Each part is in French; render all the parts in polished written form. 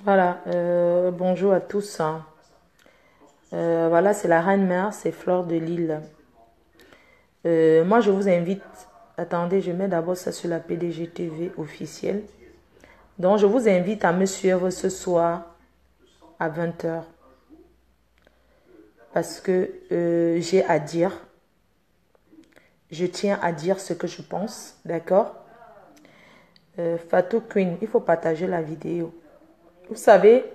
Voilà, bonjour à tous, hein. Voilà, c'est la reine mère, c'est Fleur de Lille. Moi, je vous invite. Attendez, je mets d'abord ça sur la PDG TV officielle. Donc, je vous invite à me suivre ce soir à 20h. Parce que j'ai à dire. Je tiens à dire ce que je pense, d'accord? Fatou Queen, il faut partager la vidéo. Vous savez,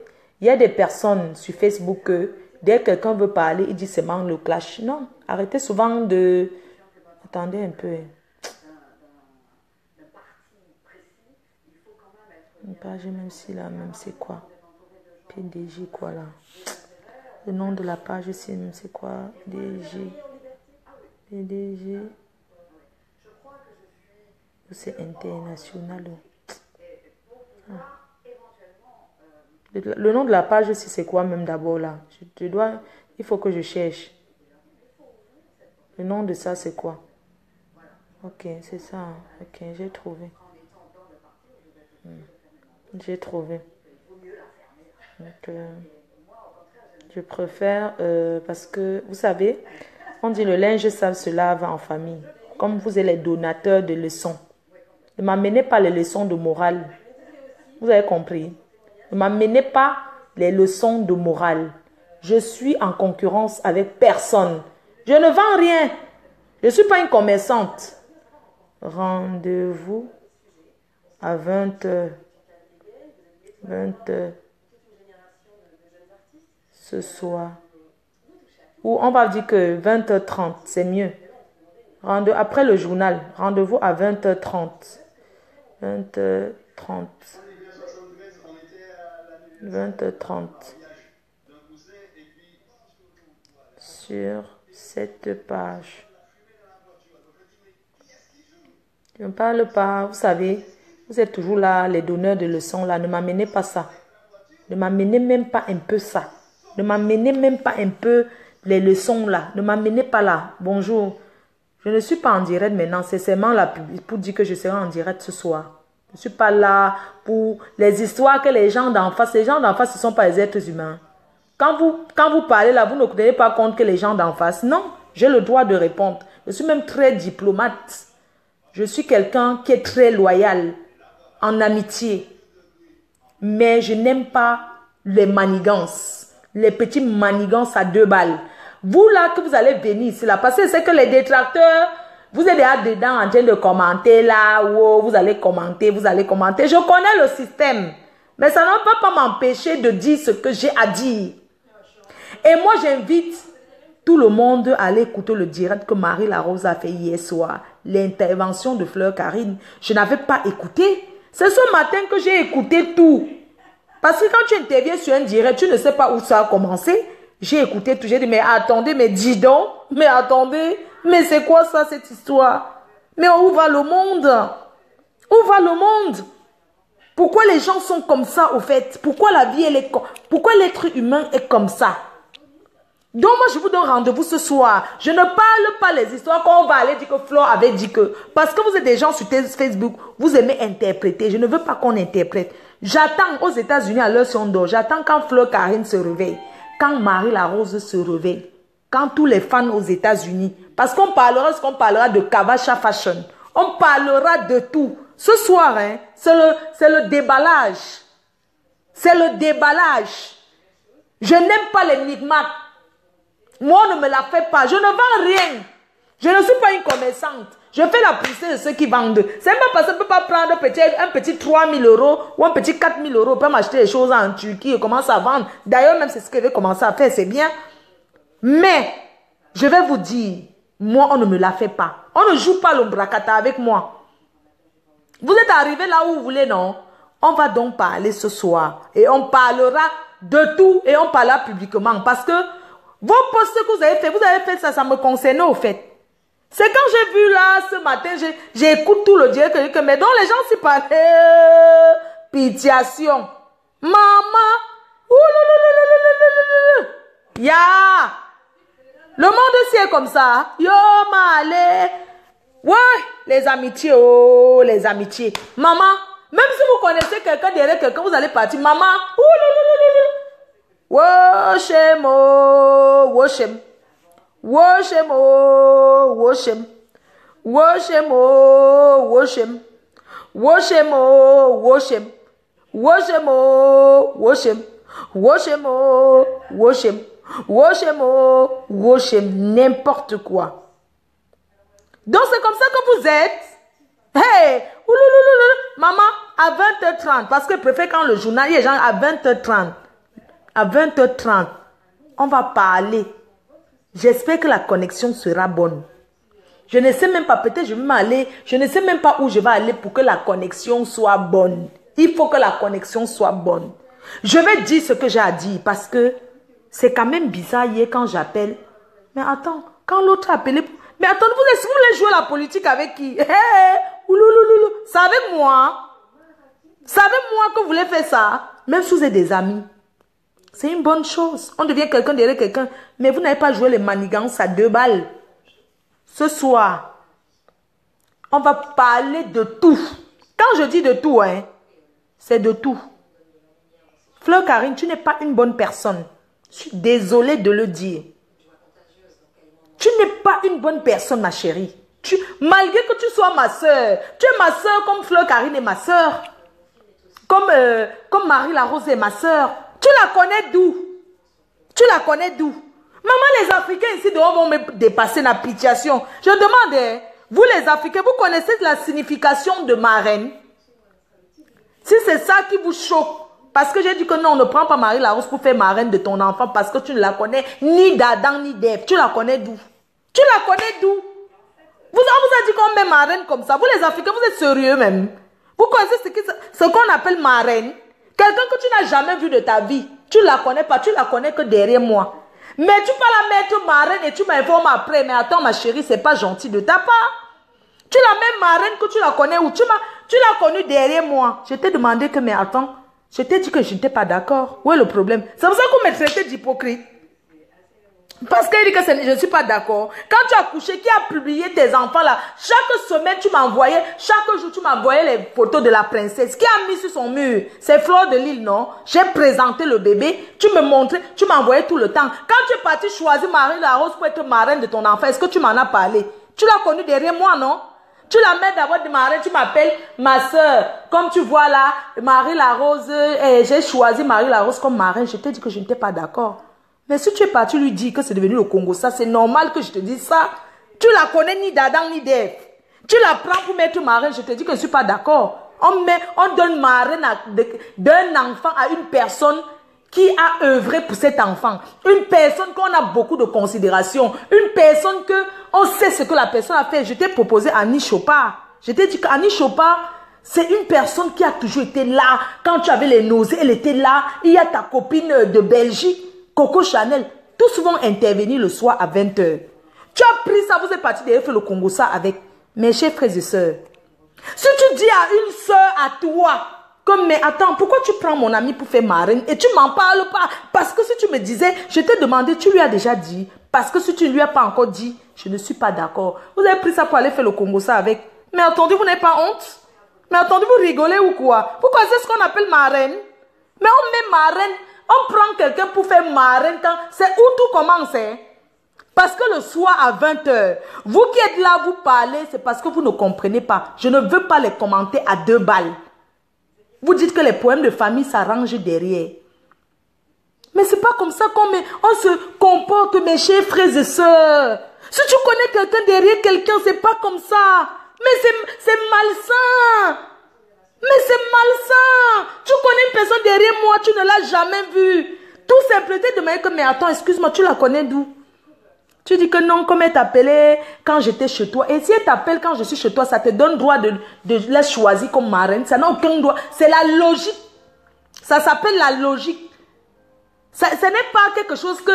il y a des personnes sur Facebook que dès que quelqu'un veut parler, il dit c'est manque le clash. Non, arrêtez souvent de... Attendez un peu. Une page, même si là, même c'est quoi? PDG quoi là? Le nom de la page, c'est quoi? PDG. PDG. C'est international. Ah. Le nom de la page, c'est quoi même d'abord là? Il faut que je cherche. Le nom de ça, c'est quoi? Ok, c'est ça. Ok, j'ai trouvé. J'ai trouvé. Donc, je préfère parce que, vous savez, on dit le linge sale se lave en famille. Comme vous êtes les donateurs de leçons. Ne m'amenez pas les leçons de morale. Vous avez compris? Ne m'amenez pas les leçons de morale. Je suis en concurrence avec personne. Je ne vends rien. Je ne suis pas une commerçante. Rendez-vous à 20h. 20h. Ce soir. Ou on va dire que 20h30, c'est mieux. Après le journal, rendez-vous à 20h30. 20h30. 20h30. Sur cette page. Je ne parle pas, vous savez, vous êtes toujours là, les donneurs de leçons là, ne m'amenez pas ça. Ne m'amenez même pas un peu ça. Ne m'amenez même pas un peu les leçons là. Ne m'amenez pas là. Bonjour. Je ne suis pas en direct maintenant. C'est seulement là pour dire que je serai en direct ce soir. Je ne suis pas là pour les histoires que les gens d'en face. Les gens d'en face, ce ne sont pas les êtres humains. Quand vous parlez là, vous ne tenez pas compte que les gens d'en face. Non, j'ai le droit de répondre. Je suis même très diplomate. Je suis quelqu'un qui est très loyal en amitié. Mais je n'aime pas les manigances. Les petits manigances à 2 balles. Vous là que vous allez venir ici là, parce que c'est que les détracteurs, vous êtes déjà dedans en train de commenter là, oh, vous allez commenter. Je connais le système. Mais ça ne va pas m'empêcher de dire ce que j'ai à dire. Et moi j'invite tout le monde à aller écouter le direct que Marie Larose a fait hier soir. L'intervention de Fleur Karine. Je n'avais pas écouté. C'est ce matin que j'ai écouté tout. Parce que quand tu interviens sur un direct, tu ne sais pas où ça a commencé. J'ai écouté tout. J'ai dit, mais attendez, mais dis donc. Mais attendez. Mais c'est quoi ça, cette histoire? Mais où va le monde? Où va le monde? Pourquoi les gens sont comme ça, au fait? Pourquoi la vie, elle est comme... Pourquoi l'être humain est comme ça? Donc moi, je vous donne rendez-vous ce soir. Je ne parle pas les histoires qu'on va aller dire que Flore avait dit que... Parce que vous êtes des gens sur Facebook, vous aimez interpréter. Je ne veux pas qu'on interprète. J'attends aux États-Unis à l'heure si on dort. J'attends quand Fleur Karine se réveille. Quand Marie Larose se réveille. Quand tous les fans aux États-Unis. Parce qu'on parlera, de Kavasha Fashion. On parlera de tout. Ce soir, hein, c'est le déballage. C'est le déballage. Je n'aime pas les micmacs. Moi, on ne me la fait pas. Je ne vends rien. Je ne suis pas une commerçante. Je fais la poussée de ceux qui vendent. C'est même parce que je ne peux pas prendre un petit 3 000 € ou un petit 4 000 € pour m'acheter des choses en Turquie et commencer à vendre. D'ailleurs, même c'est ce que je vais commencer à faire, c'est bien. Mais, je vais vous dire, moi, on ne me la fait pas. On ne joue pas l'ombracata avec moi. Vous êtes arrivés là où vous voulez, non? On va donc parler ce soir. Et on parlera de tout et on parlera publiquement. Parce que vos posts que vous avez fait ça, ça me concernait au fait. C'est quand j'ai vu là, ce matin, j'écoute tout le direct, mais donc les gens s'y parlaient. Pitiation. Maman. Ya. Le monde aussi est comme ça. Yo, malé. Ouais, les amitiés, oh, les amitiés. Maman, même si vous connaissez quelqu'un derrière quelqu'un, vous allez partir. Maman. Woshem, oh, Woshem. Woshem, oh, Woshem. Woshem, oh, Woshem. Woshem, oh, Woshem. Woshem, oh, Woshem. Woshem, oh, Woshem. Woshem, oh, Woshem. N'importe quoi. Donc c'est comme ça que vous êtes. Hey, maman, à 20h30, parce que je préfère quand le journal est genre à 20h30. À 20h30, on va parler. J'espère que la connexion sera bonne. Je ne sais même pas, peut-être je vais m'aller, je ne sais même pas où je vais aller pour que la connexion soit bonne. Il faut que la connexion soit bonne. Je vais dire ce que j'ai à dire parce que c'est quand même bizarre hier quand j'appelle. Mais attends, quand l'autre a appelé... Mais attendez, vous voulez jouer la politique avec qui? Hey, c'est avec moi. C'est avec moi que vous voulez faire ça. Même si vous êtes des amis. C'est une bonne chose. On devient quelqu'un derrière quelqu'un. Mais vous n'avez pas joué les manigances à 2 balles. Ce soir, on va parler de tout. Quand je dis de tout, hein, c'est de tout. Fleur Karine, tu n'es pas une bonne personne. Je suis désolée de le dire. Tu n'es pas une bonne personne, ma chérie. Malgré que tu sois ma soeur, tu es ma soeur comme Fleur Karine est ma soeur. Comme Marie Larose est ma soeur. Tu la connais d'où? Tu la connais d'où? Maman, les Africains ici dehors vont me dépasser la pitiation. Je demande, vous les Africains, vous connaissez la signification de marraine? Si c'est ça qui vous choque, parce que j'ai dit que non, on ne prend pas Marie Larose pour faire marraine de ton enfant parce que tu ne la connais ni d'Adam ni d'Ève. Tu la connais d'où? Tu la connais d'où? On vous a dit qu'on met marraine comme ça. Vous les Africains, vous êtes sérieux même? Vous connaissez ce qu'on appelle marraine? Quelqu'un que tu n'as jamais vu de ta vie. Tu ne la connais pas, tu la connais que derrière moi. Mais tu peux la mettre marraine et tu m'informes après. Mais attends ma chérie, c'est pas gentil de ta part. Tu la mets marraine que tu la connais où? Tu l'as connue derrière moi. Je t'ai demandé que, mais attends, je t'ai dit que je n'étais pas d'accord. Où est le problème? C'est pour ça qu'on me traitait d'hypocrite. Parce qu'il dit que je ne suis pas d'accord. Quand tu as couché, qui a publié tes enfants là? Chaque semaine, tu m'envoyais, chaque jour, tu m'envoyais les photos de la princesse. Qui a mis sur son mur? C'est Fleur de Lille, non? J'ai présenté le bébé, tu me montrais, tu m'envoyais tout le temps. Quand tu es parti choisir Marie Larose pour être marraine de ton enfant, est-ce que tu m'en as parlé? Tu l'as connue derrière moi, non? Tu la mets d'abord de marraine, tu m'appelles ma soeur. Comme tu vois là, Marie Larose, j'ai choisi Marie Larose comme marraine. Je t'ai dit que je n'étais pas d'accord. Mais si tu es parti lui dire que c'est devenu le Congo, ça c'est normal que je te dise ça. Tu la connais ni d'Adam ni d'Ève. Tu la prends pour mettre marraine, je te dis que je ne suis pas d'accord. On donne marraine d'un enfant à une personne qui a œuvré pour cet enfant. Une personne qu'on a beaucoup de considération. Une personne que on sait ce que la personne a fait. Je t'ai proposé Annie Chopard. Je t'ai dit qu'Annie Chopard, c'est une personne qui a toujours été là. Quand tu avais les nausées, elle était là. Il y a ta copine de Belgique, Coco Chanel. Tous vont intervenir le soir à 20h. Tu as pris ça, vous êtes parti derrière faire le Congo ça avec mes chers frères et sœurs. Si tu dis à une sœur, à toi, comme, mais attends, pourquoi tu prends mon ami pour faire marraine et tu m'en parles pas? Parce que si tu me disais, je t'ai demandé, tu lui as déjà dit. Parce que si tu ne lui as pas encore dit, je ne suis pas d'accord. Vous avez pris ça pour aller faire le Congo ça avec. Mais attendez, vous n'avez pas honte? Mais attendez, vous rigolez ou quoi? Vous connaissez ce qu'on appelle marraine? Mais on met marraine, on prend quelqu'un pour faire marraine quand c'est où tout commence, hein? Parce que le soir à 20h, vous qui êtes là, vous parlez, c'est parce que vous ne comprenez pas. Je ne veux pas les commenter à 2 balles. Vous dites que les poèmes de famille s'arrangent derrière. Mais c'est pas comme ça on se comporte, mes chers frères et sœurs. Si tu connais quelqu'un derrière quelqu'un, c'est pas comme ça. Mais c'est malsain. Mais c'est malsain. Tu connais une personne derrière moi, tu ne l'as jamais vue. Tout simplement de me dire que, mais attends, excuse-moi, tu la connais d'où? Tu dis que non, comme elle t'appelait quand j'étais chez toi. Et si elle t'appelle quand je suis chez toi, ça te donne droit de la choisir comme marraine. Ça n'a aucun droit. C'est la logique. Ça s'appelle la logique. Ce n'est pas quelque chose que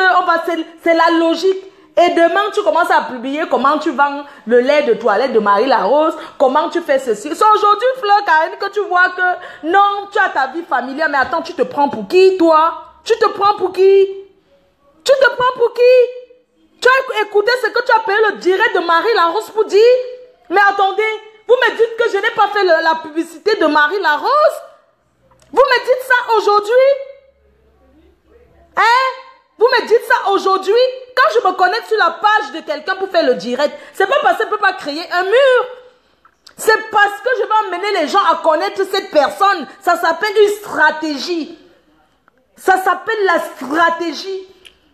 c'est la logique. Et demain, tu commences à publier comment tu vends le lait de toilette de Marie Larose, comment tu fais ceci. C'est aujourd'hui, Fleur Karine, que tu vois que non, tu as ta vie familiale, mais attends, tu te prends pour qui, toi? Tu te prends pour qui? Tu te prends pour qui? Tu as écouté ce que tu as payé le direct de Marie Larose pour dire? Mais attendez, vous me dites que je n'ai pas fait la publicité de Marie Larose? Vous me dites ça aujourd'hui? Hein? me dites ça aujourd'hui, quand je me connecte sur la page de quelqu'un pour faire le direct, c'est pas parce que je ne peux pas créer un mur. C'est parce que je vais amener les gens à connaître cette personne. Ça s'appelle une stratégie. Ça s'appelle la stratégie.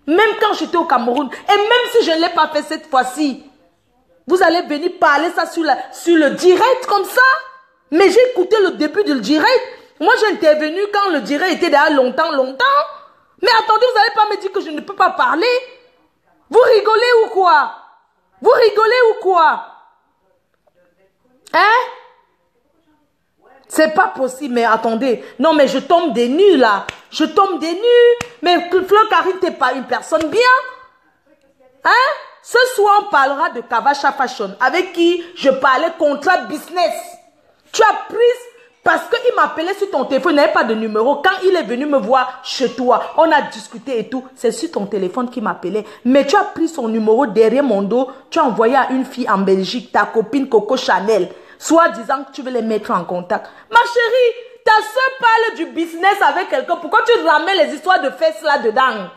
Même quand j'étais au Cameroun, et même si je ne l'ai pas fait cette fois-ci, vous allez venir parler ça sur le direct comme ça. Mais j'ai écouté le début du direct. Moi, j'ai intervenu quand le direct était déjà longtemps. Mais attendez, vous n'allez pas me dire que je ne peux pas parler. Vous rigolez ou quoi? Vous rigolez ou quoi? Hein? C'est pas possible, mais attendez. Non, mais je tombe des nues, là. Je tombe des nues. Mais Fleur Karine, t'es pas une personne bien. Hein? Ce soir, on parlera de Kavacha Fashion, avec qui je parlais contrat business. Tu as pris, parce qu'il m'appelait sur ton téléphone, il n'avait pas de numéro. Quand il est venu me voir chez toi, on a discuté et tout. C'est sur ton téléphone qu'il m'appelait. Mais tu as pris son numéro derrière mon dos. Tu as envoyé à une fille en Belgique, ta copine Coco Chanel, soit disant que tu veux les mettre en contact. Ma chérie, ta soeur parle du business avec quelqu'un. Pourquoi tu ramènes les histoires de fesses là-dedans?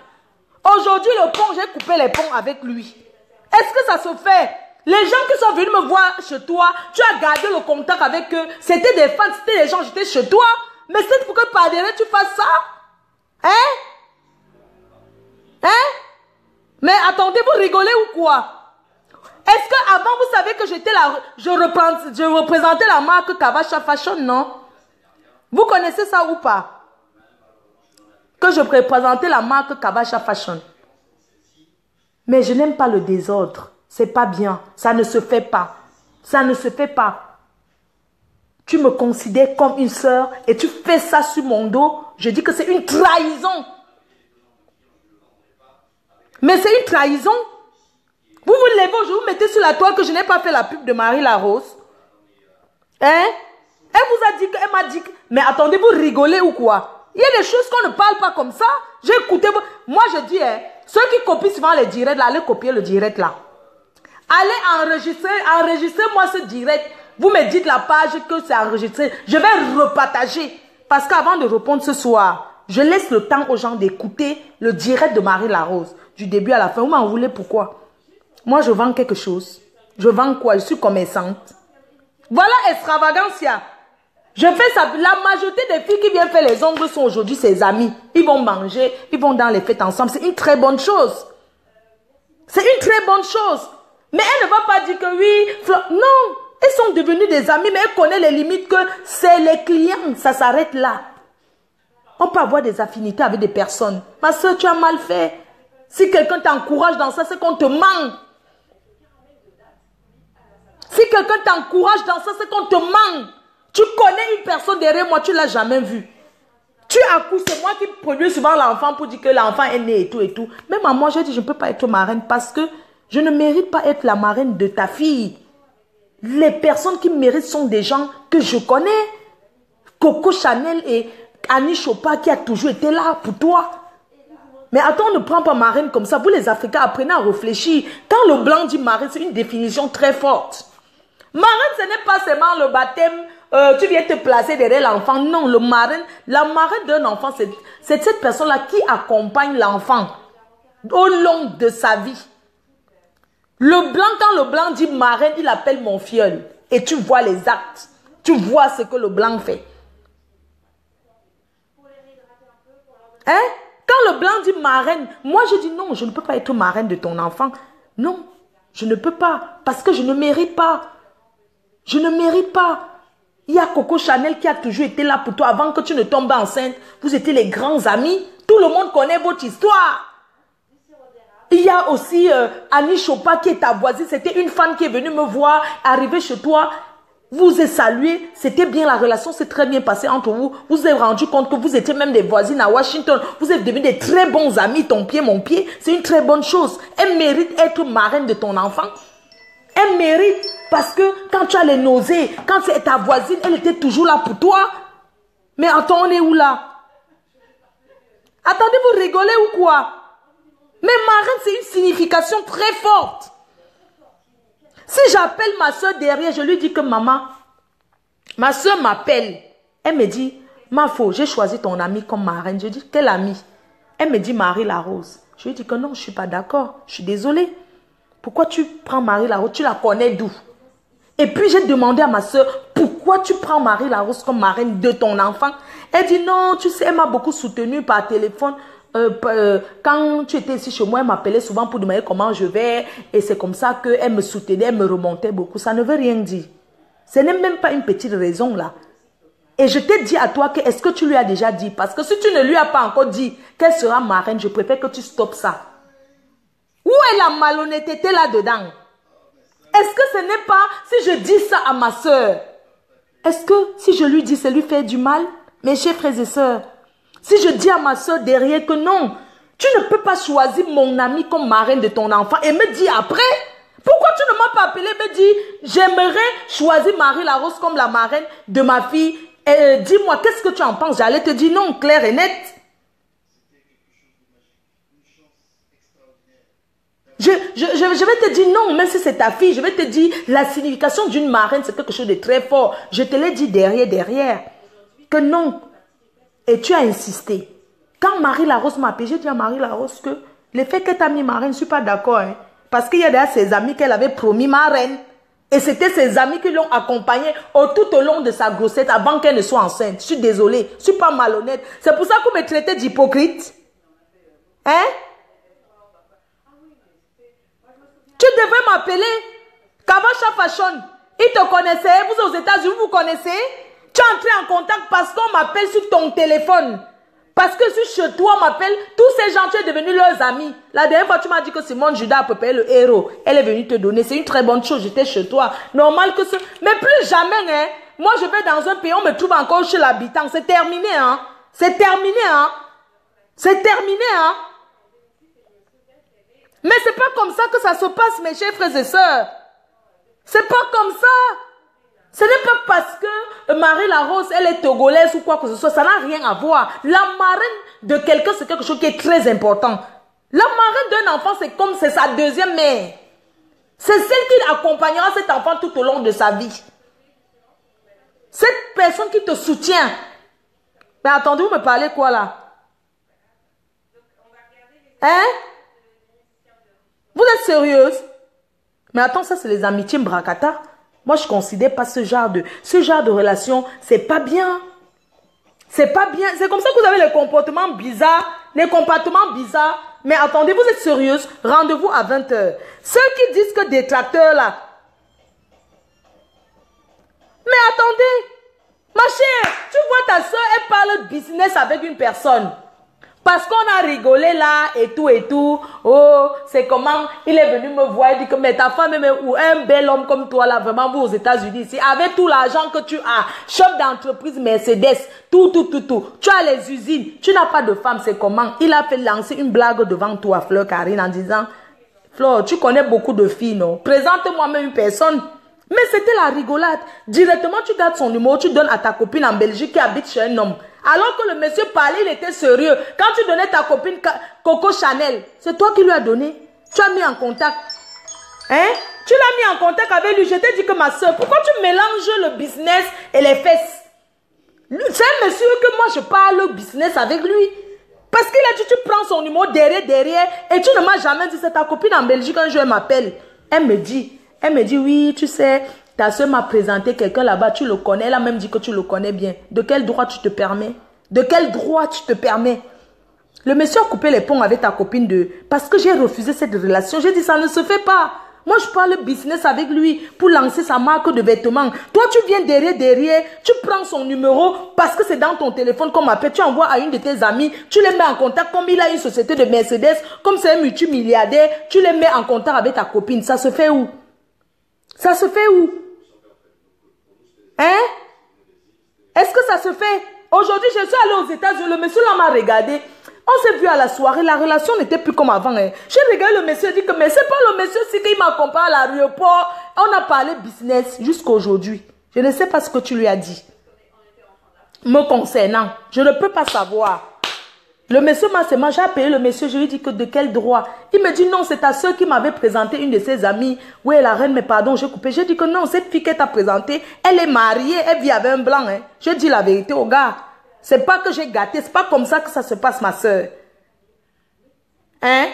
Aujourd'hui, le pont, j'ai coupé les ponts avec lui. Est-ce que ça se fait? Les gens qui sont venus me voir chez toi, tu as gardé le contact avec eux. C'était des fans, c'était des gens, j'étais chez toi. Mais c'est pour que par derrière tu fasses ça? Hein? Hein? Mais attendez, vous rigolez ou quoi? Est-ce qu'avant, vous savez que j'étais là, je représentais la marque Kavacha Fashion, non? Vous connaissez ça ou pas? Que je représentais la marque Kavacha Fashion. Mais je n'aime pas le désordre. C'est pas bien. Ça ne se fait pas. Ça ne se fait pas. Tu me considères comme une sœur et tu fais ça sur mon dos. Je dis que c'est une trahison. Mais c'est une trahison. Vous vous levez aujourd'hui, vous mettez sur la toile que je n'ai pas fait la pub de Marie Larose. Hein? Elle vous a dit qu'elle m'a dit que... Mais attendez, vous rigolez ou quoi? Il y a des choses qu'on ne parle pas comme ça. J'ai écouté... Moi, je dis, hein, ceux qui copient souvent les directs, là, allez copier le direct, là. Allez enregistrez-moi ce direct. Vous me dites la page que c'est enregistré. Je vais repartager. Parce qu'avant de répondre ce soir, je laisse le temps aux gens d'écouter le direct de Marie Larose. Du début à la fin. Vous m'en voulez pourquoi? Moi, je vends quelque chose. Je vends quoi? Je suis commerçante. Voilà extravaganza. Je fais ça. La majorité des filles qui viennent faire les ongles sont aujourd'hui ses amis. Ils vont manger, ils vont dans les fêtes ensemble. C'est une très bonne chose. C'est une très bonne chose. Mais elle ne va pas dire que oui, non. Elles sont devenues des amis, mais elle connaît les limites que c'est les clients. Ça s'arrête là. On peut avoir des affinités avec des personnes. Ma soeur, tu as mal fait. Si quelqu'un t'encourage dans ça, c'est qu'on te ment. Si quelqu'un t'encourage dans ça, c'est qu'on te ment. Tu connais une personne derrière moi, tu ne l'as jamais vue. Tu accouches, c'est moi qui produis souvent l'enfant pour dire que l'enfant est né et tout et tout. Même à moi, j'ai dit, je ne peux pas être marraine parce que je ne mérite pas être la marraine de ta fille. Les personnes qui méritent sont des gens que je connais. Coco Chanel et Annie Chopa qui a toujours été là pour toi. Mais attends, on ne prend pas marraine comme ça. Vous les Africains, apprenez à réfléchir. Quand le blanc dit marraine, c'est une définition très forte. Marraine, ce n'est pas seulement le baptême, tu viens te placer derrière l'enfant. Non, la marraine d'un enfant, c'est cette personne-là qui accompagne l'enfant au long de sa vie. Le blanc, quand le blanc dit marraine, il appelle mon filleul. Et tu vois les actes. Tu vois ce que le blanc fait. Hein? Quand le blanc dit marraine, moi je dis non, je ne peux pas être marraine de ton enfant. Non, je ne peux pas. Parce que je ne mérite pas. Je ne mérite pas. Il y a Coco Chanel qui a toujours été là pour toi avant que tu ne tombes enceinte. Vous étiez les grands amis. Tout le monde connaît votre histoire. Il y a aussi Annie Chopa qui est ta voisine. C'était une femme qui est venue me voir, arriver chez toi. Vous êtes salué. C'était bien, la relation s'est très bien passée entre vous. Vous vous êtes rendu compte que vous étiez même des voisines à Washington. Vous êtes devenus des très bons amis. Ton pied, mon pied. C'est une très bonne chose. Elle mérite d'être marraine de ton enfant. Elle mérite parce que quand tu as les nausées, quand c'est ta voisine, elle était toujours là pour toi. Mais attends, on est où là? Attendez, vous rigolez ou quoi? Mais marraine, c'est une signification très forte. Si j'appelle ma soeur derrière, je lui dis que maman, ma soeur m'appelle. Elle me dit, ma faux, j'ai choisi ton amie comme marraine. Je dis, quelle amie? Elle me dit Marie Larose. Je lui ai dit que non, je ne suis pas d'accord. Je suis désolée. Pourquoi tu prends Marie Larose? Tu la connais d'où? Et puis j'ai demandé à ma soeur, pourquoi tu prends Marie Larose comme marraine de ton enfant? Elle dit non, tu sais, elle m'a beaucoup soutenue par téléphone. Quand tu étais ici chez moi, elle m'appelait souvent pour demander comment je vais. Et c'est comme ça qu'elle me soutenait, elle me remontait beaucoup. Ça ne veut rien dire. Ce n'est même pas une petite raison là. Et je t'ai dit à toi que est-ce que tu lui as déjà dit? Parce que si tu ne lui as pas encore dit qu'elle sera marraine, je préfère que tu stoppes ça. Où est la malhonnêteté là-dedans? Est-ce que ce n'est pas, si je dis ça à ma soeur, est-ce que si je lui dis, ça lui fait du mal? Mes chers frères et sœurs, si je dis à ma soeur derrière que non, tu ne peux pas choisir mon ami comme marraine de ton enfant et me dire après, pourquoi tu ne m'as pas appelé, me dire, j'aimerais choisir Marie Larose comme la marraine de ma fille. Dis-moi, qu'est-ce que tu en penses? J'allais te dire non, clair et net. Je vais te dire non, même si c'est ta fille, je vais te dire la signification d'une marraine, c'est quelque chose de très fort. Je te l'ai dit derrière, que non. Et tu as insisté. Quand Marie Larose m'a appelé, j'ai dit à Marie Larose que le fait qu'elle t'a mis marraine, je ne suis pas d'accord. Hein, parce qu'il y a déjà ses amis qu'elle avait promis marraine. Et c'était ses amis qui l'ont accompagnée tout au long de sa grossesse avant qu'elle ne soit enceinte. Je suis désolée, je ne suis pas malhonnête. C'est pour ça qu'on me traitait d'hypocrite. Hein? Tu devrais m'appeler Kavasha Fashion. Il te connaissait, vous aux États-Unis, vous connaissez? Tu es entré en contact parce qu'on m'appelle sur ton téléphone. Parce que si chez toi, on m'appelle, tous ces gens, tu es devenu leurs amis. La dernière fois, tu m'as dit que Simone Judas peut payer le héros. Elle est venue te donner. C'est une très bonne chose. J'étais chez toi. Normal que ce... Mais plus jamais, hein. Moi, je vais dans un pays, on me trouve encore chez l'habitant. C'est terminé, hein. C'est terminé, hein. C'est terminé, hein. Mais c'est pas comme ça que ça se passe, mes chers frères et sœurs. C'est pas comme ça. Ce n'est pas parce que Marie Larose, elle est togolaise ou quoi que ce soit. Ça n'a rien à voir. La marraine de quelqu'un, c'est quelque chose qui est très important. La marraine d'un enfant, c'est comme c'est sa deuxième mère. C'est celle qui accompagnera cet enfant tout au long de sa vie. Cette personne qui te soutient. Mais attendez, vous me parlez quoi là? Hein? Vous êtes sérieuse? Mais attends, ça c'est les amitiés Mbrakata. Moi je ne considère pas ce genre de relation. C'est pas bien. C'est pas bien. C'est comme ça que vous avez les comportements bizarres. Les comportements bizarres. Mais attendez, vous êtes sérieuse? Rendez-vous à 20 h. Ceux qui disent que des tracteurs là. Mais attendez. Ma chère, tu vois ta soeur, elle parle de business avec une personne. Parce qu'on a rigolé là et tout. Oh, c'est comment il est venu me voir. Il dit que mais ta femme ou un bel homme comme toi là, vraiment vous aux États-Unis ici, avec tout l'argent que tu as, chef d'entreprise Mercedes, tout. Tu as les usines, tu n'as pas de femme, c'est comment? Il a fait lancer une blague devant toi, Fleur Karine, en disant, Fleur, tu connais beaucoup de filles, non? Présente-moi même une personne. Mais c'était la rigolade. Directement, tu gardes son numéro, tu donnes à ta copine en Belgique qui habite chez un homme. Alors que le monsieur parlait, il était sérieux. Quand tu donnais ta copine Coco Chanel, c'est toi qui lui as donné. Tu as mis en contact. Hein? Tu l'as mis en contact avec lui. Je t'ai dit que ma soeur, pourquoi tu mélanges le business et les fesses? C'est un monsieur que moi je parle business avec lui. Parce qu'il a dit, tu prends son numéro derrière et tu ne m'as jamais dit, c'est ta copine en Belgique, un jour elle m'appelle. Elle me dit, oui, tu sais, ta soeur m'a présenté quelqu'un là-bas, tu le connais, elle a même dit que tu le connais bien. De quel droit tu te permets? De quel droit tu te permets? Le monsieur a coupé les ponts avec ta copine parce que j'ai refusé cette relation. J'ai dit, ça ne se fait pas. Moi, je parle business avec lui pour lancer sa marque de vêtements. Toi, tu viens derrière, tu prends son numéro parce que c'est dans ton téléphone qu'on m'appelle. Tu envoies à une de tes amies, tu les mets en contact comme il a une société de Mercedes, comme c'est un multimilliardaire, tu les mets en contact avec ta copine. Ça se fait où? Ça se fait où? Hein? Est-ce que ça se fait? Aujourd'hui, je suis allée aux États-Unis, le monsieur là m'a regardé. On s'est vu à la soirée, la relation n'était plus comme avant. Hein. J'ai regardé le monsieur, dit que mais c'est pas le monsieur aussi qui m'accompagne à l'aéroport. On a parlé business jusqu'à aujourd'hui. Je ne sais pas ce que tu lui as dit. Me concernant, je ne peux pas savoir. Le monsieur m'a seulement, j'ai appelé le monsieur, je lui ai dit que de quel droit? Il me dit non, c'est ta soeur qui m'avait présenté une de ses amies. Oui, la reine, mais pardon, j'ai coupé. J'ai dit que non, cette fille qu'elle t'a présentée, elle est mariée, elle vit avec un blanc. Hein. Je dis la vérité au gars. C'est pas que j'ai gâté, c'est pas comme ça que ça se passe, ma soeur. Hein?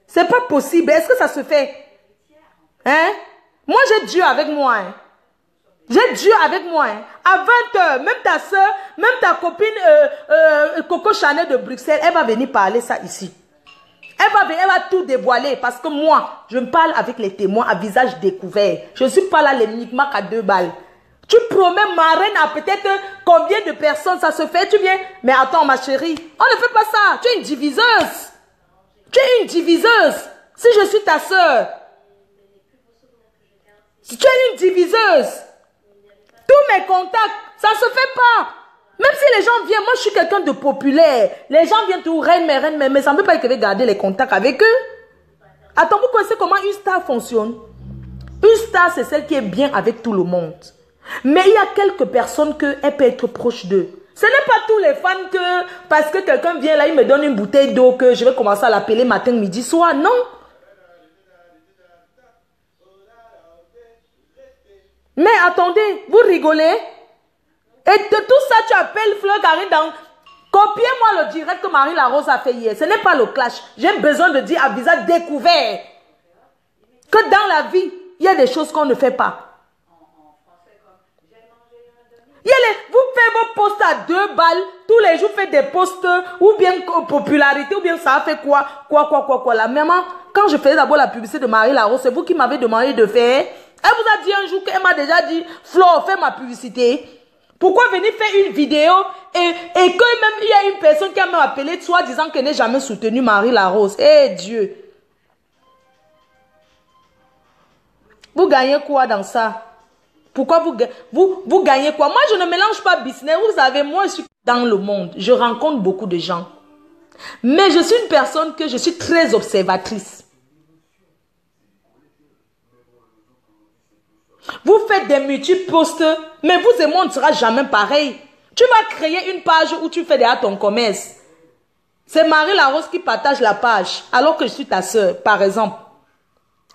C'est pas possible. Est-ce que ça se fait? Hein? Moi, j'ai Dieu avec moi. Hein? J'ai Dieu avec moi. Hein? À 20h, même ta soeur, même ta copine Coco Chanel de Bruxelles, elle va venir parler ça ici. Elle va tout dévoiler parce que moi, je me parle avec les témoins à visage découvert. Je ne suis pas là les micmacs à 2 balles. Tu promets ma reine à peut-être combien de personnes ça se fait, tu viens. Mais attends ma chérie, on ne fait pas ça. Tu es une diviseuse. Tu es une diviseuse. Si je suis ta soeur. Si tu es une diviseuse. Tous mes contacts, ça ne se fait pas. Même si les gens viennent, moi je suis quelqu'un de populaire. Les gens viennent tout, reine, mais ça ne veut pas dire que je vais garder les contacts avec eux. Attends, vous connaissez comment une star fonctionne? Une star, c'est celle qui est bien avec tout le monde. Mais il y a quelques personnes qu'elle peut être proche d'eux. Ce n'est pas tous les fans que, parce que quelqu'un vient là, il me donne une bouteille d'eau que je vais commencer à l'appeler matin, midi, soir. Non. Mais attendez, vous rigolez? Et de tout ça, tu appelles Fleur Karine dans... Copiez-moi le direct que Marie Larose a fait hier. Ce n'est pas le clash. J'ai besoin de dire à visage découvert que dans la vie, il y a des choses qu'on ne fait pas. Vous faites vos posts à 2 balles. Tous les jours, faites des posts ou bien popularité ou bien ça a fait quoi. La maman, quand je faisais d'abord la publicité de Marie Larose, c'est vous qui m'avez demandé de faire. Elle vous a dit un jour qu'elle m'a déjà dit, Flo, fais ma publicité. Pourquoi venir faire une vidéo et que même il y a une personne qui a même appelé toi disant qu'elle n'est jamais soutenu Marie Larose. Eh Dieu. Vous gagnez quoi dans ça? Pourquoi vous gagnez quoi? Moi, je ne mélange pas business. Vous savez, moi, je suis dans le monde. Je rencontre beaucoup de gens. Mais je suis une personne que je suis très observatrice. Vous faites des multi-posts, mais vous et moi, on ne sera jamais pareil. Tu vas créer une page où tu fais déjà ton commerce. C'est Marie Larose qui partage la page, alors que je suis ta soeur, par exemple.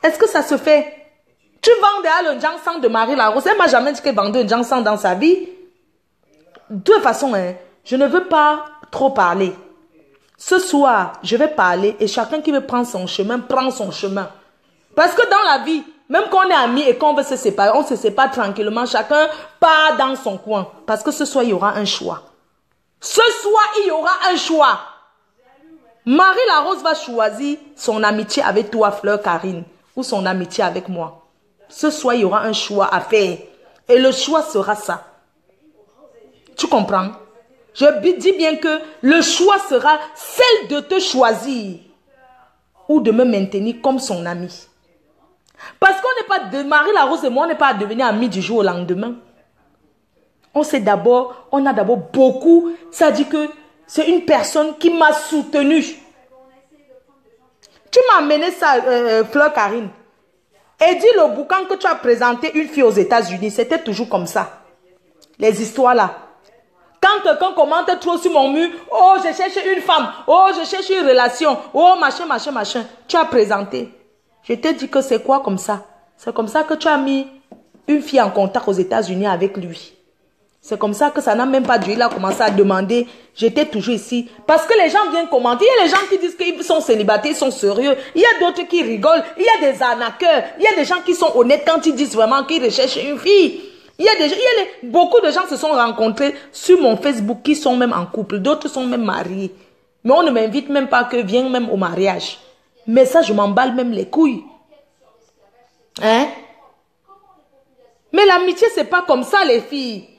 Est-ce que ça se fait? Tu vends déjà le Jansang de Marie Larose. Elle ne m'a jamais dit qu'elle vendait un Jansang dans sa vie. De toute façon, hein, je ne veux pas trop parler. Ce soir, je vais parler et chacun qui veut prendre son chemin, prend son chemin. Parce que dans la vie, même quand on est amis et qu'on veut se séparer, on se sépare tranquillement. Chacun part dans son coin. Parce que ce soir, il y aura un choix. Ce soir, il y aura un choix. Marie Larose va choisir son amitié avec toi, Fleur Karine, ou son amitié avec moi. Ce soir, il y aura un choix à faire. Et le choix sera ça. Tu comprends? Je dis bien que le choix sera celle de te choisir ou de me maintenir comme son ami. Parce qu'on n'est pas de Marie Larose et moi, on n'est pas à devenir amis du jour au lendemain. On a d'abord beaucoup. Ça dit que c'est une personne qui m'a soutenu. Tu m'as amené ça, Fleur Karine. Et dis le bouquin que tu as présenté une fille aux États-Unis, c'était toujours comme ça. Les histoires là. Quand quelqu'un commente trop sur mon mur, oh, je cherche une femme, oh, je cherche une relation, oh, machin. Tu as présenté. Je t'ai dit que c'est quoi comme ça? C'est comme ça que tu as mis une fille en contact aux États-Unis avec lui. C'est comme ça que ça n'a même pas duré. Il a commencé à demander. J'étais toujours ici. Parce que les gens viennent commenter. Il y a les gens qui disent qu'ils sont célibataires, ils sont sérieux. Il y a d'autres qui rigolent. Il y a des arnaqueurs. Il y a des gens qui sont honnêtes quand ils disent vraiment qu'ils recherchent une fille. Beaucoup de gens se sont rencontrés sur mon Facebook qui sont même en couple. D'autres sont même mariés. Mais on ne m'invite même pas que viens même au mariage. Mais ça, je m'emballe même les couilles. Hein? Mais l'amitié, c'est pas comme ça, les filles.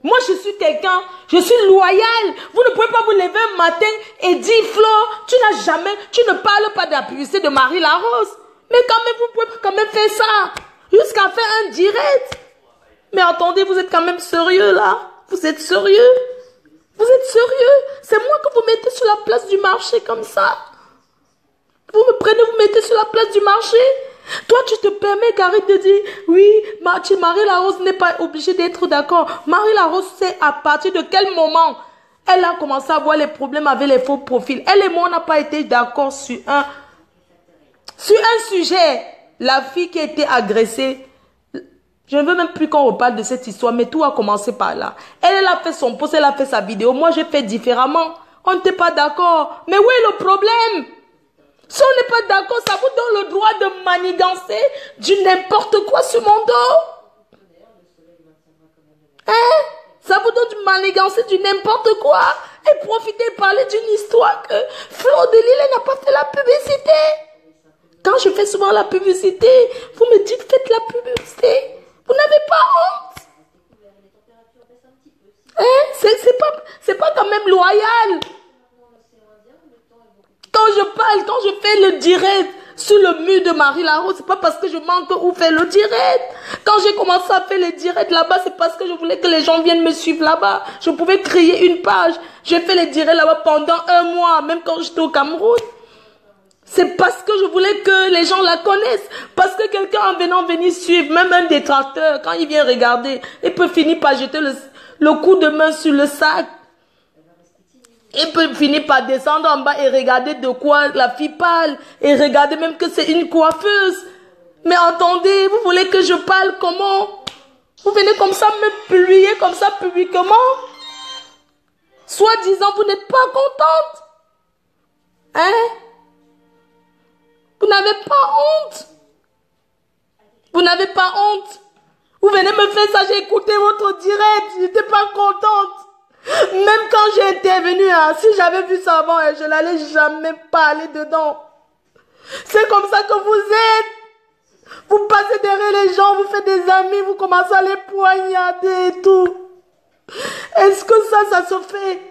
Moi, je suis quelqu'un, je suis loyale. Vous ne pouvez pas vous lever un matin et dire, Flo, tu ne parles pas de la publicité de Marie Larose. Mais quand même, vous pouvez quand même faire ça. Jusqu'à faire un direct. Mais attendez, vous êtes quand même sérieux, là. Vous êtes sérieux? Vous êtes sérieux? C'est moi que vous mettez sur la place du marché comme ça. Vous me prenez, vous mettez sur la place du marché. Toi, tu te permets, Karine, de dire, oui, Marie Larose n'est pas obligée d'être d'accord. Marie Larose sait à partir de quel moment elle a commencé à avoir les problèmes avec les faux profils. Elle et moi, on n'a pas été d'accord sur un sujet. La fille qui a été agressée, Je ne veux même plus qu'on reparle de cette histoire, mais tout a commencé par là. Elle a fait son post, elle a fait sa vidéo. Moi, j'ai fait différemment. On n'était pas d'accord. Mais où est le problème? Si on n'est pas d'accord, ça vous donne le droit de manigancer du n'importe quoi sur mon dos. Hein? Ça vous donne de manigancer du n'importe quoi. Et profiter de parler d'une histoire que Flo de Lille n'a pas fait la publicité. Quand je fais souvent la publicité, vous me dites faites la publicité. Vous n'avez pas honte. Hein? C'est pas quand même loyal. Quand je parle, quand je fais le direct sur le mur de Marie Larose, c'est pas parce que je manque où faire le direct. Quand j'ai commencé à faire le direct là-bas, c'est parce que je voulais que les gens viennent me suivre là-bas. Je pouvais créer une page. J'ai fait les directs là-bas pendant 1 mois, même quand j'étais au Cameroun. C'est parce que je voulais que les gens la connaissent. Parce que quelqu'un en venant venir suivre, même un détracteur, quand il vient regarder, il peut finir par jeter le coup de main sur le sac. Il peut finir par descendre en bas et regarder de quoi la fille parle. Et regarder même que c'est une coiffeuse. Mais entendez, vous voulez que je parle comment? Vous venez comme ça me publier comme ça publiquement? Soit disant vous n'êtes pas contente. Hein? Vous n'avez pas honte. Vous n'avez pas honte. Vous venez me faire ça, j'ai écouté votre direct, je n'étais pas contente. Même quand j'ai intervenu, hein, si j'avais vu ça avant, je n'allais jamais parler dedans. C'est comme ça que vous êtes. Vous passez derrière les gens, vous faites des amis, vous commencez à les poignarder et tout. Est-ce que ça se fait?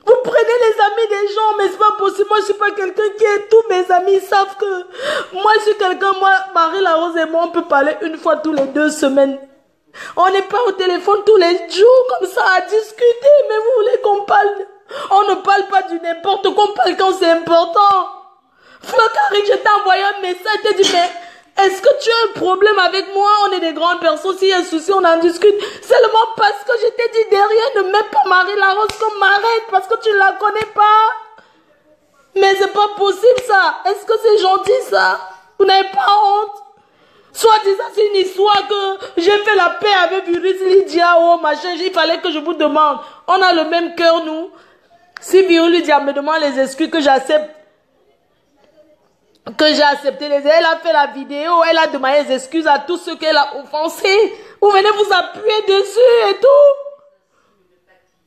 Vous prenez les amis des gens, mais c'est pas possible. Moi, je suis pas quelqu'un qui est... Tous mes amis savent que... Moi, je suis quelqu'un... Moi, Marie Larose et moi, on peut parler une fois tous les 2 semaines. On n'est pas au téléphone tous les jours, comme ça, à discuter. Mais vous voulez qu'on parle... On ne parle pas du n'importe quoi, on parle quand c'est important. Flo Karik, je t'ai envoyé un message, je t'ai dit, mais... Est-ce que tu as un problème avec moi? On est des grandes personnes. S'il y a un souci, on en discute. Seulement parce que je t'ai dit derrière, ne mets pas Marie Larose comme marraine parce que tu ne la connais pas. Mais c'est pas possible ça. Est-ce que c'est gentil ça? Vous n'avez pas honte? Soit disant c'est une histoire que j'ai fait la paix avec Virus Lydia, oh machin, il fallait que je vous demande. On a le même cœur nous. Si Virus Lydia me demande les excuses que j'accepte, elle a fait la vidéo, elle a demandé des excuses à tous ceux qu'elle a offensés. Vous venez vous appuyer dessus et tout.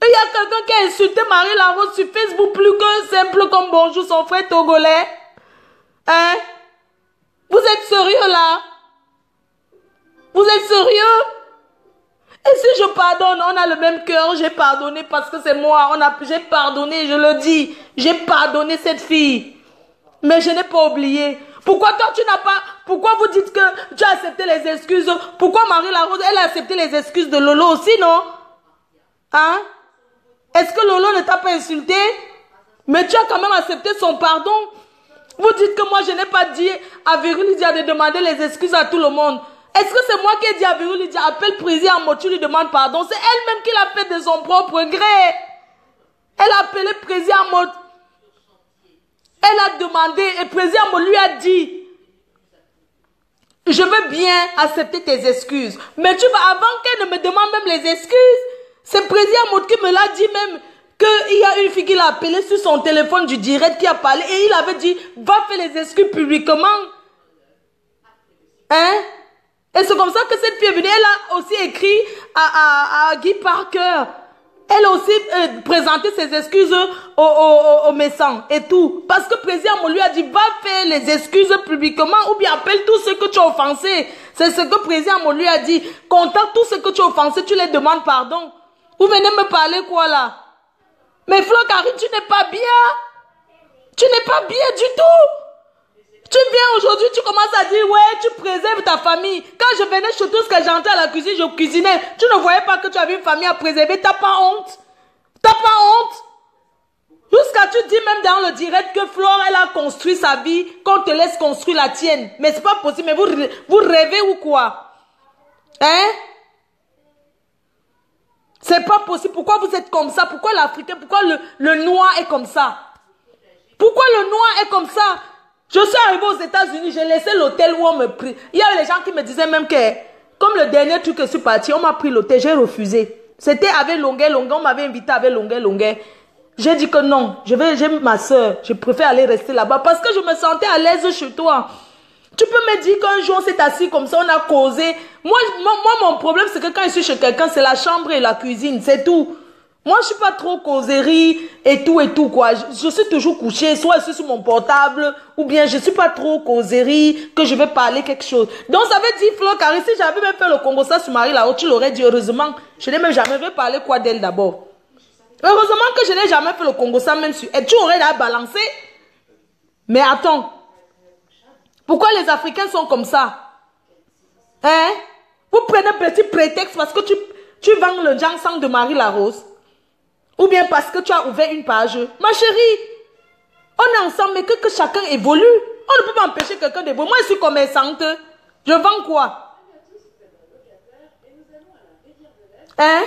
Et il y a quelqu'un qui a insulté Marie Larose sur Facebook plus que simple comme bonjour son frère togolais. Hein? Vous êtes sérieux là? Vous êtes sérieux? Et si je pardonne, on a le même cœur, j'ai pardonné parce que c'est moi, j'ai pardonné, je le dis, j'ai pardonné cette fille. Mais je n'ai pas oublié. Pourquoi toi tu n'as pas... Pourquoi vous dites que tu as accepté les excuses? Pourquoi Marie Larose, elle a accepté les excuses de Lolo aussi, non? Hein? Est-ce que Lolo ne t'a pas insulté? Mais tu as quand même accepté son pardon. Vous dites que moi je n'ai pas dit à Virus Lydia de demander les excuses à tout le monde. Est-ce que c'est moi qui ai dit à Virus Lydia, appelle Prési Amo, tu lui demandes pardon? C'est elle-même qui l'a fait de son propre gré. Elle a appelé Prési Amo. Elle a demandé et Prési Amo lui a dit, je veux bien accepter tes excuses. Mais tu vas, avant qu'elle ne me demande même les excuses, c'est Prési Amo qui me l'a dit même qu'il y a une fille qui l'a appelé sur son téléphone du direct qui a parlé et il avait dit, va faire les excuses publiquement. Hein? Et c'est comme ça que cette fille est venue. Elle a aussi écrit à Guy Parker. Elle a aussi présenté ses excuses au médecin et tout. Parce que Prési Amo lui a dit, va faire les excuses publiquement ou bien appelle tous ceux que tu as offensés. C'est ce que Prési Amo lui a dit. Contacte tous ceux que tu as offensés, tu les demandes pardon. Vous venez me parler quoi là? Mais Flo Karik, tu n'es pas bien. Tu n'es pas bien du tout. Tu viens aujourd'hui, tu commences à dire, ouais, tu préserves ta famille. Quand je venais chez tout ce que j'entrais à la cuisine, je cuisinais. Tu ne voyais pas que tu avais une famille à préserver. T'as pas honte? T'as pas honte? Jusqu'à tu dis même dans le direct que Flore, elle a construit sa vie, qu'on te laisse construire la tienne. Mais c'est pas possible. Mais vous rêvez ou quoi? Hein? C'est pas possible. Pourquoi vous êtes comme ça? Pourquoi l'Africain? Pourquoi le noir est comme ça? Pourquoi le noir est comme ça? Je suis arrivée aux États-Unis, j'ai laissé l'hôtel où on me prit. Il y avait les gens qui me disaient même que Comme le dernier truc que je suis parti, on m'a pris l'hôtel, j'ai refusé. C'était avec Longuet, on m'avait invité avec Longuet. J'ai dit que non, j'aime ma soeur, je préfère aller rester là-bas parce que je me sentais à l'aise chez toi. Tu peux me dire qu'un jour on s'est assis comme ça, on a causé. Moi, mon problème c'est que quand je suis chez quelqu'un, c'est la chambre et la cuisine, c'est tout. Moi, je suis pas trop causerie et tout quoi. Je suis toujours couchée, soit je suis sur mon portable, ou bien je suis pas trop causerie, que je vais parler quelque chose. Donc, ça veut dire, Flo, car si j'avais même fait le Congo, ça sur Marie là-haut, tu l'aurais dit, heureusement, je n'ai même jamais fait parler quoi d'elle d'abord. Heureusement que je n'ai jamais fait le Congo, ça même sur elle, tu aurais la balancé. Mais attends, pourquoi les Africains sont comme ça? Hein? Vous prenez un petit prétexte parce que tu vends le Jansang de Marie Larose. Ou bien parce que tu as ouvert une page. Ma chérie, on est ensemble, mais que chacun évolue. On ne peut pas empêcher quelqu'un d'évoluer. Moi, je suis commerçante. Je vends quoi? Hein?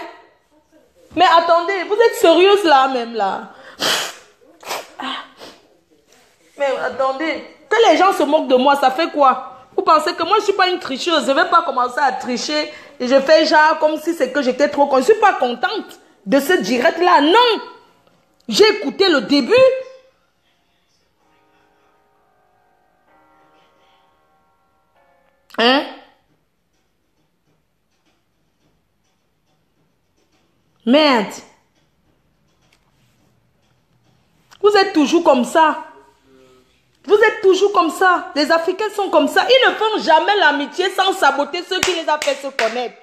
Mais attendez, vous êtes sérieuse là, même là? Mais attendez, que les gens se moquent de moi, ça fait quoi? Vous pensez que moi, je ne suis pas une tricheuse. Je ne vais pas commencer à tricher. Et je fais genre comme si c'est que j'étais trop contente. Je ne suis pas contente de ce direct-là. Non. J'ai écouté le début. Hein? Merde. Vous êtes toujours comme ça. Vous êtes toujours comme ça. Les Africains sont comme ça. Ils ne font jamais l'amitié sans saboter ceux qui les ont fait se connaître.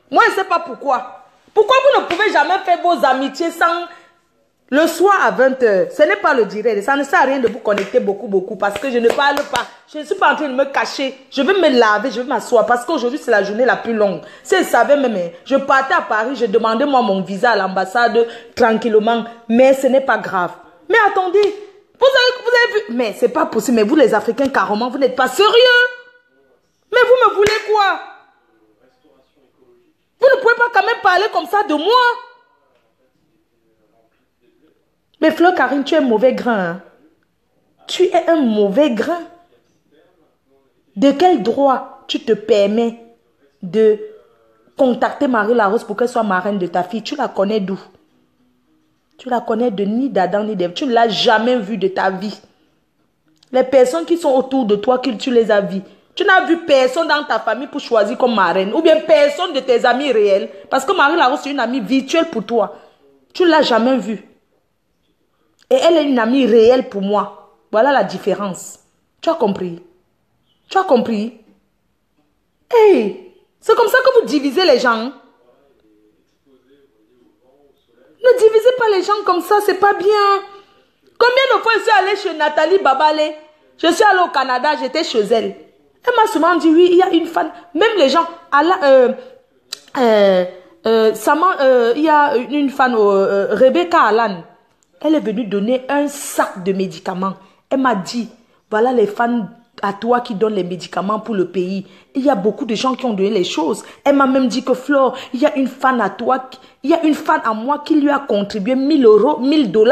Moi, je ne sais pas pourquoi. Pourquoi vous ne pouvez jamais faire vos amitiés sans... Le soir à 20 h, ce n'est pas le direct. Ça ne sert à rien de vous connecter beaucoup parce que je ne parle pas. Je ne suis pas en train de me cacher. Je vais me laver, je vais m'asseoir parce qu'aujourd'hui, c'est la journée la plus longue. Si je savais même, je partais à Paris, je demandais moi mon visa à l'ambassade tranquillement. Mais ce n'est pas grave. Mais attendez, vous avez vu... Mais c'est pas possible. Mais vous les Africains, carrément, vous n'êtes pas sérieux. Mais vous me voulez quoi? Vous ne pouvez pas quand même parler comme ça de moi. Mais Fleur Karine, tu es un mauvais grain. Hein? Tu es un mauvais grain. De quel droit tu te permets de contacter Marie Larose pour qu'elle soit marraine de ta fille? Tu la connais d'où? Tu la connais de ni d'Adam ni d'Ève. Tu ne l'as jamais vue de ta vie. Les personnes qui sont autour de toi, tu les as vues. Tu n'as vu personne dans ta famille pour choisir comme marraine. Ou bien personne de tes amis réels. Parce que Marie Larose, c'est une amie virtuelle pour toi. Tu ne l'as jamais vue. Et elle est une amie réelle pour moi. Voilà la différence. Tu as compris? Tu as compris? Hey, c'est comme ça que vous divisez les gens. Ne divisez pas les gens comme ça, c'est pas bien. Combien de fois je suis allée chez Nathalie Babalé? Je suis allée au Canada, j'étais chez elle. Elle m'a souvent dit, oui, il y a une fan. Même les gens, il y a une fan, Rebecca Allan. Elle est venue donner un sac de médicaments. Elle m'a dit, voilà les fans à toi qui donnent les médicaments pour le pays. Il y a beaucoup de gens qui ont donné les choses. Elle m'a même dit que Flore, il y a une fan à toi, il y a une fan à moi qui lui a contribué 1000 €, 1000 $.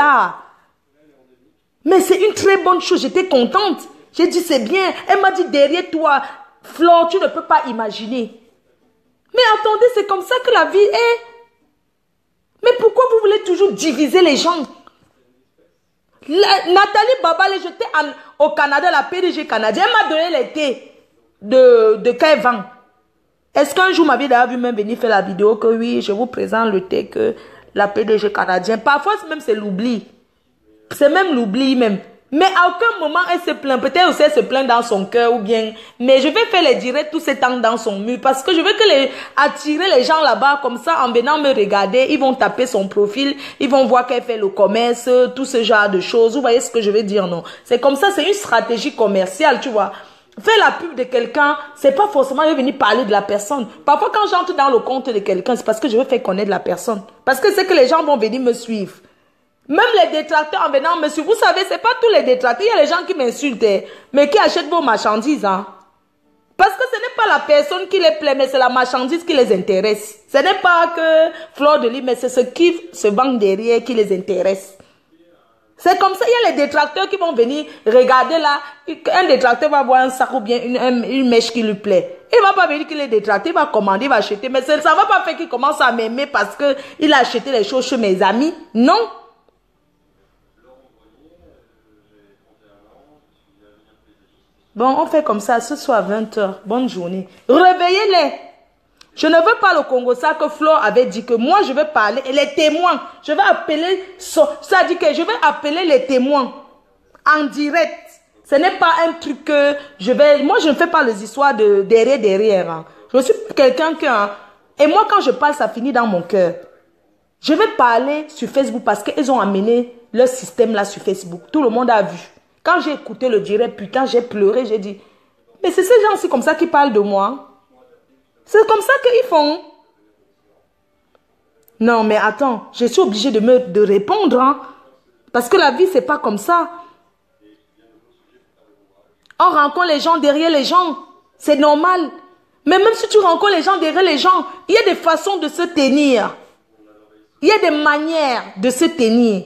Mais c'est une très bonne chose, j'étais contente. J'ai dit c'est bien. Elle m'a dit derrière toi, Flore, tu ne peux pas imaginer. Mais attendez, c'est comme ça que la vie est. Mais pourquoi vous voulez toujours diviser les gens? Nathalie Babalé, j'étais au Canada, la PDG canadienne, elle m'a donné les thés de Kevin. Est-ce qu'un jour, ma vie d'ailleurs vu même venir faire la vidéo que oui, je vous présente le thé que la PDG canadienne. Parfois, même c'est l'oubli. C'est même l'oubli même. Mais à aucun moment, elle se plaint. Peut-être aussi elle se plaint dans son cœur ou bien. Mais je vais faire les directs tout ce temps dans son mur. Parce que je veux attirer les gens là-bas comme ça en venant me regarder. Ils vont taper son profil. Ils vont voir qu'elle fait le commerce. Tout ce genre de choses. Vous voyez ce que je veux dire, non? C'est comme ça, c'est une stratégie commerciale, tu vois. Faire la pub de quelqu'un, c'est pas forcément je vais venir parler de la personne. Parfois, quand j'entre dans le compte de quelqu'un, c'est parce que je veux faire connaître la personne. Parce que c'est que les gens vont venir me suivre. Même les détracteurs en venant me suivre, vous savez, c'est pas tous les détracteurs. Il y a les gens qui m'insultent, mais qui achètent vos marchandises. Hein. Parce que ce n'est pas la personne qui les plaît, mais c'est la marchandise qui les intéresse. Ce n'est pas que Fleur de Lys, mais c'est ce qui se vend derrière qui les intéresse. C'est comme ça, il y a les détracteurs qui vont venir regarder là. Un détracteur va voir un sac ou bien une mèche qui lui plaît. Il ne va pas venir qu'il est détracté, il va commander, il va acheter. Mais ça ne va pas faire qu'il commence à m'aimer parce qu'il a acheté les choses chez mes amis. Non. Bon, on fait comme ça, ce soir à 20 h. Bonne journée. Réveillez-les. Je ne veux pas le Congo, ça que Flore avait dit que moi je vais parler, et les témoins, je vais appeler, ça dit que je vais appeler les témoins en direct. Ce n'est pas un truc que je vais, moi je ne fais pas les histoires de derrière. Hein. Je suis quelqu'un que, hein, et moi quand je parle, ça finit dans mon cœur. Je vais parler sur Facebook parce qu'ils ont amené leur système là sur Facebook. Tout le monde a vu. Quand j'ai écouté le direct, putain, j'ai pleuré, j'ai dit, mais c'est ces gens-ci comme ça qui parlent de moi. C'est comme ça qu'ils font. Non, mais attends, je suis obligée de répondre. Hein, parce que la vie, c'est pas comme ça. On rencontre les gens derrière les gens. C'est normal. Mais même si tu rencontres les gens derrière les gens, il y a des façons de se tenir. Il y a des manières de se tenir.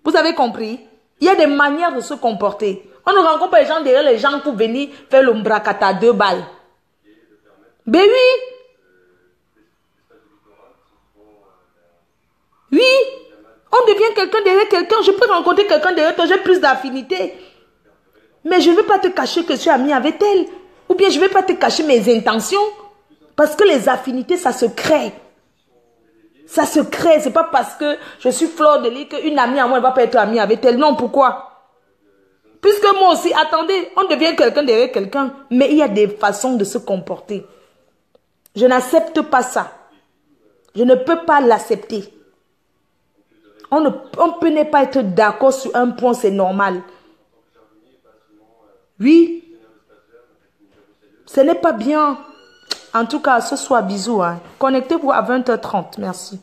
Vous avez compris? Il y a des manières de se comporter. On ne rencontre pas les gens derrière les gens pour venir faire l'ombracata à 2 balles. Ben oui. Oui. On devient quelqu'un derrière quelqu'un. Je peux rencontrer quelqu'un derrière toi. J'ai plus d'affinité. Mais je ne veux pas te cacher que je suis amie avec elle. Ou bien je ne vais pas te cacher mes intentions. Parce que les affinités, ça se crée. Ça se crée. Ce n'est pas parce que je suis Flore de Lys qu'une amie à moi ne va pas être amie avec elle. Non, pourquoi? Puisque moi aussi, attendez, on devient quelqu'un derrière quelqu'un. Mais il y a des façons de se comporter. Je n'accepte pas ça. Je ne peux pas l'accepter. On peut ne pas être d'accord sur un point, c'est normal. Oui. Ce n'est pas bien. En tout cas, ce soir, bisous. Hein. Connectez-vous à 20 h 30. Merci.